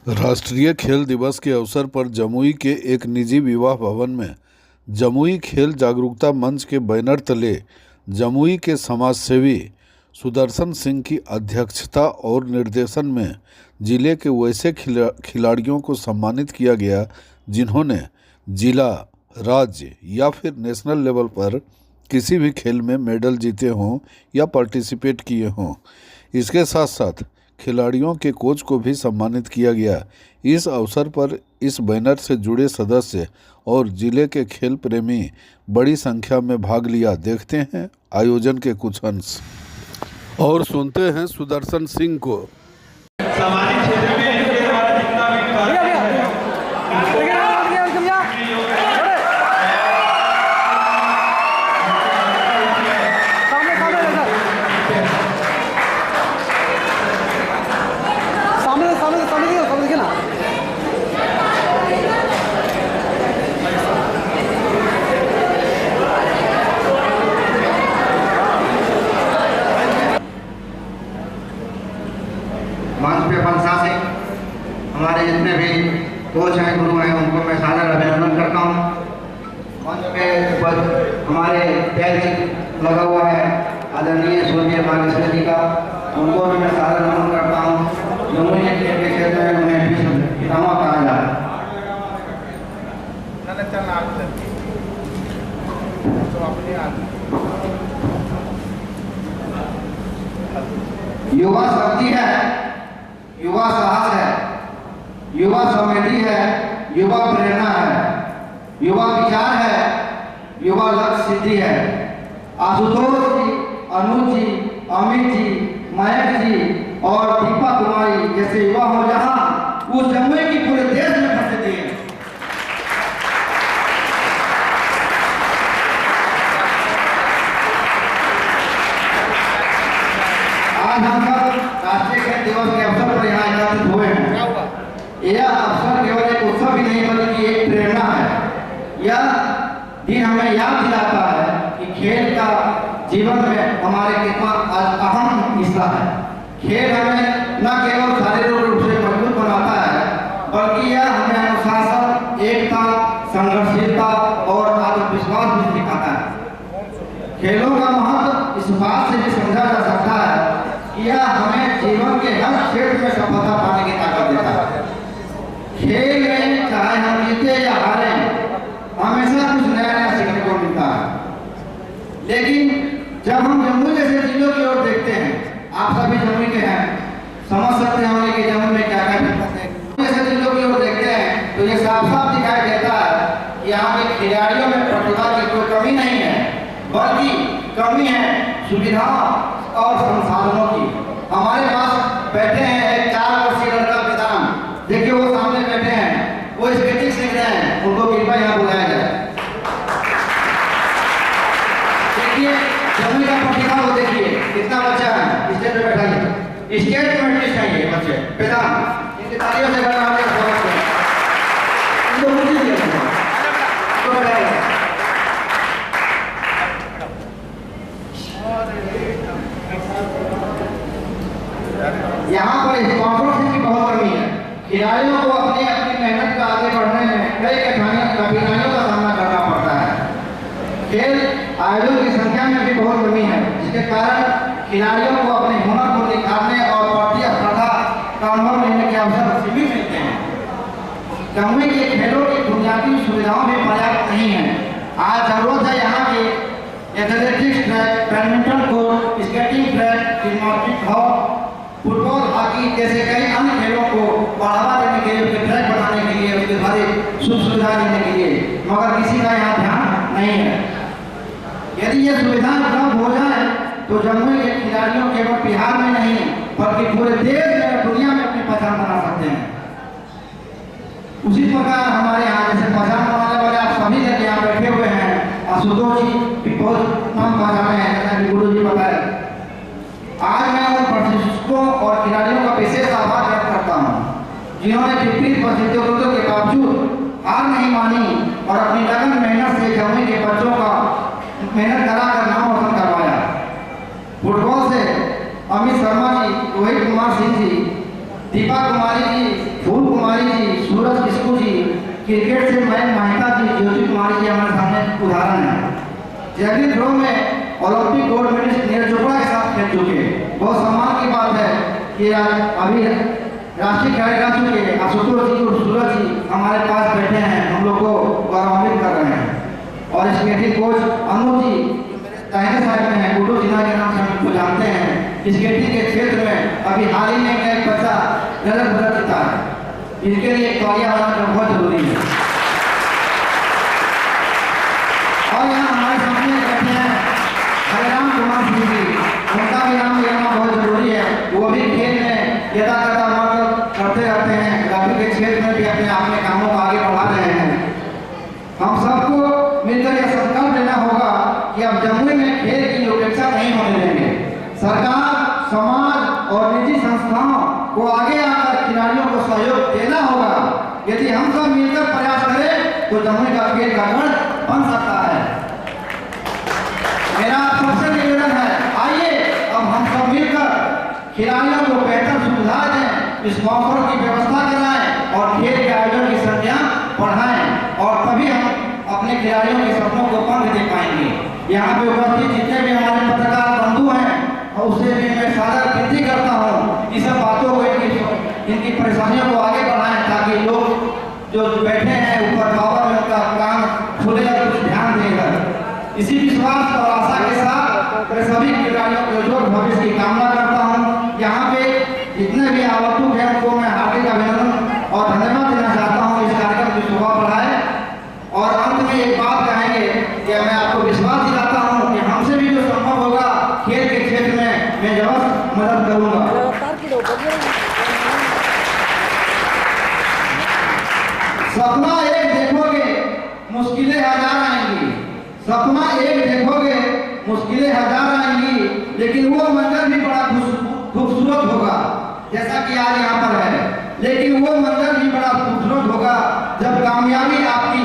राष्ट्रीय खेल दिवस के अवसर पर जमुई के एक निजी विवाह भवन में जमुई खेल जागरूकता मंच के बैनर तले जमुई के समाजसेवी सुदर्शन सिंह की अध्यक्षता और निर्देशन में जिले के वैसे खिलाड़ियों को सम्मानित किया गया जिन्होंने जिला, राज्य या फिर नेशनल लेवल पर किसी भी खेल में मेडल जीते हों या पार्टिसिपेट किए हों। इसके साथ साथ खिलाड़ियों के कोच को भी सम्मानित किया गया। इस अवसर पर इस बैनर से जुड़े सदस्य और जिले के खेल प्रेमी बड़ी संख्या में भाग लिया। देखते हैं आयोजन के कुछ अंश और सुनते हैं सुदर्शन सिंह को। सामाजिक क्षेत्र में इनके द्वारा जितना भी मंच पे प्रशासक हमारे जितने भी कोच हैं, गुरु हैं, उनको मैं सादर अभिनंदन करता हूँ। मंच पे ऊपर हमारे टैग लगा हुआ है आदरणीय स्वर्गीय बागेश्वर जी का, उनको भी मैं सादर नमन करता हूँ। जमुई के क्षेत्र में उन्हें विश्व पितामह कहा जाता है। युवा शक्ति है, युवा साहस है, युवा समृद्धि है, युवा प्रेरणा है, युवा विचार है, युवा लक्ष्य सिद्धि है। आशुतोष जी, अनुज जी, अमित जी, मयंक जी और दीपा कुमारी जैसे युवा हो जहां उस जमुई की पूरे देश में प्रसिद्धि है। आज हम सब राष्ट्रीय खेल दिवस के अवसर पर यहाँ एकत्रित हुए हैं। यह अवसर केवल एक उत्सव ही नहीं बल्कि एक प्रेरणा है। यह दिन हमें याद दिलाता है कि खेल का जीवन में हमारे कितना अहम हिस्सा है। खेल हमें न केवल शारीरिक रूप से मजबूत बनाता है बल्कि यह हमें अनुशासन, एकता, संघर्षशीलता और आत्मविश्वास भी सिखाता है। खेलों का महत्व इस बात से भी समझा जा सकता है कि यह हमें जीवन के हर क्षेत्र में सफलता पाने की ताकत देता है। खेल में चाहे हम जीते या हारे, हमेशा कुछ नया नया सीखने को मिलता है। लेकिन जब हम जमुई जैसे जिलों की ओर देखते हैं, आप सभी जमुई के हैं, समझ सकते होंगे कि जमुई में क्या क्या दिक्कत है। जैसे जिलों की ओर देखते हैं तो ये साफ साफ दिखाई देता है कि यहाँ के खिलाड़ियों में प्रतिभा की कोई कमी नहीं है, बल्कि कमी है सुविधा और संसाधनों की। हमारे पास बैठे हैं एक 4 वर्षीय लड़का किसान, देखिए वो सामने बैठे हैं, वो स्केटिंग सीख रहे हैं, उनको कृपया यहाँ बुलाया जाए। देखिए जमुई का प्रतिभा वो देखिए कितना बच्चा है, स्टेज पे बैठा है, स्टेज कमेंटिस्ट है ये बच्चे पितान, इनकी तालियों से बड़ा हम स्वागत करें। इनको मुझे दिया तो बैठाइए। यहाँ पर स्पॉन्सरशिप की बहुत कमी है। खिलाड़ियों को अपनी मेहनत का आगे बढ़ने में कई कठिनाइयों का सामना करना पड़ता है। खेल आयोजन की संख्या में भी बहुत कमी है, जिसके कारण खिलाड़ियों को अपने हुनर को दिखाने और प्रतिस्पर्धा का अनुभव लेने के अवसर सीमित मिलते हैं। जमुई के खेलों की बुनियादी सुविधाओं भी पर्याप्त नहीं है। आज जरूरत है यहाँ के athletics track, badminton court, skating track, gymnastic hall, football, hockey जैसे कई अन्य खेलों को बढ़ावा देने के लिए, उसके ट्रैक बनाने के लिए, उसके सारे सुख सुविधा देने के लिए, मगर किसी का यहाँ ध्यान नहीं है। यदि ये सुविधा उपलब्ध हो जाए तो जमुई के खिलाड़ियों केवल बिहार में नहीं बल्कि पूरे देश में, दुनिया में अपनी पहचान बना सकते हैं। उसी प्रकार हमारे यहाँ जैसे पहचान बनाने वाले आप सभी लोग यहाँ बैठे हुए हैं, आशुतोष जी भी बहुत नाम पहचाने हैं, जैसा कि गुरु जी बताए। आज मैं उन प्रशिक्षकों और खिलाड़ियों का विशेष आभार व्यक्त करता हूँ जिन्होंने विपरीत परिस्थितियों के बावजूद हार नहीं मानी और अपनी लगन मेहनत से जमुई के बच्चों का मेहनत कराकर नाम रोशन करवाया। फुटबॉल से अमित शर्मा जी, रोहित कुमार सिंह जी, दीपा कुमारी जी, फूल कुमार तिवारी जी, सूरज किस्कू जी, क्रिकेट से मयंक महता जी, ज्योति कुमारी जी हमारे सामने उदाहरण है। जैवलिन थ्रो में Olympic gold medallist Neeraj Chopra के साथ खेल चुके। बहुत सम्मान की बात है कि अभी राष्ट्रीय खिलाड़ी रह चुके आशुतोष जी और सूरज जी हमारे पास बैठे हैं, हम लोग को गौरवान्वित कर रहे हैं। और स्केटिंग कोच अनु जी दाहिने साइड में है, गुड्डू सिन्हा के नाम से हम उनको जानते हैं। स्केटिंग के क्षेत्र में अभी हाल ही में एक बच्चा रजत पदक जीता है, इनके लिए तौलिया बनाना बहुत जरूरी है। और यहाँ हमारे सामने बैठे हैं हरिराम कुमार सिंह जी, उनका भी नाम लेना बहुत जरूरी है। वो भी खेल में यदा कदा मतलब करते रहते हैं, ग्राफिक के क्षेत्र में भी अपने अपने कामों को आगे बढ़ा रहे हैं। हम सबको मिलकर यह संकल्प लेना होगा कि अब जमुई में खेल की उपेक्षा नहीं होने देंगे। सरकार, समाज और निजी संस्थाओं को आगे आकर खिलाड़ियों को सहयोग देना होगा। यदि हम सब मिलकर प्रयास करें तो जमुई का खेल का गढ़ बन सकता है। मेरा सबसे निवेदन है, आइए अब हम सब मिलकर खिलाड़ियों को बेहतर सुविधा दें, स्पॉन्सरों की व्यवस्था कराएं और खेल के आयोजन की संख्या बढ़ाएं, और तभी हम अपने खिलाड़ियों के सपनों को पंख दे पाएंगे। यहाँ पे उपस्थित जितने भी हमारे पत्रकार बंधु हैं, और उससे भी मैं सादर विनती करता हूँ कि सब बातों को इनकी परेशानियों को आगे बढ़ाएं, ताकि लोग जो बैठे हैं ऊपर पावर में उनका काम खुले और कुछ ध्यान देगा। इसी विश्वास और आशा के साथ मैं सभी खिलाड़ियों के उज्जवल भविष्य की कामना करता हूँ। यहाँ पे जितने भी आगंतुक हैं उनको मैं हार्दिक अभिनंदन और धन्यवाद देना चाहता हूँ। इस कार्यक्रम की शोभा बढ़ाए। और अंत में एक बात कहेंगे कि मैं आपको विश्वास दिलाता हूँ कि हमसे भी जो संभव होगा खेल के क्षेत्र में मैं जबरदस्त मदद करूँगा। सपना एक देखोगे मुश्किलें हजार आएंगी, सपना एक देखोगे मुश्किलें हजार आएंगी, लेकिन वो मंजर भी बड़ा खूबसूरत होगा, जैसा कि आज यहाँ पर है। लेकिन वो मंजर भी बड़ा खूबसूरत होगा जब कामयाबी आपकी